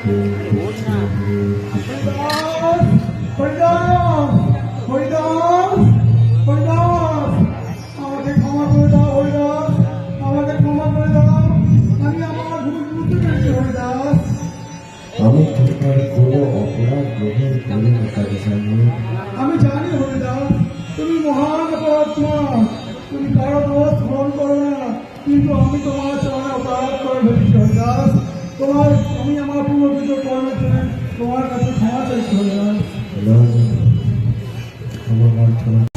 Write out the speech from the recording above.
আমাকে ক্ষমা করে দাও হরিদাস, আমাকে ক্ষমা করে দাও। আমি আমার ভুল বুঝতে পেরেছি হরিদাস। আমি তোমার কোনো অপরাধ গ্রহণ করিনি কালীস্বামী। আমি জানি হরিদাস, তুমি মহান পরমাত্মা, তুমি কারো দোষ স্মরণ করো না, কিন্তু আমি তোমার চরণে অপরাধ করে ফেলেছি হরিদাস। আমি আমার পূর্বকৃত কর্মের জন্য তোমার কাছে ক্ষমা চাইছি হরিদাস। ক্ষমা প্রার্থনা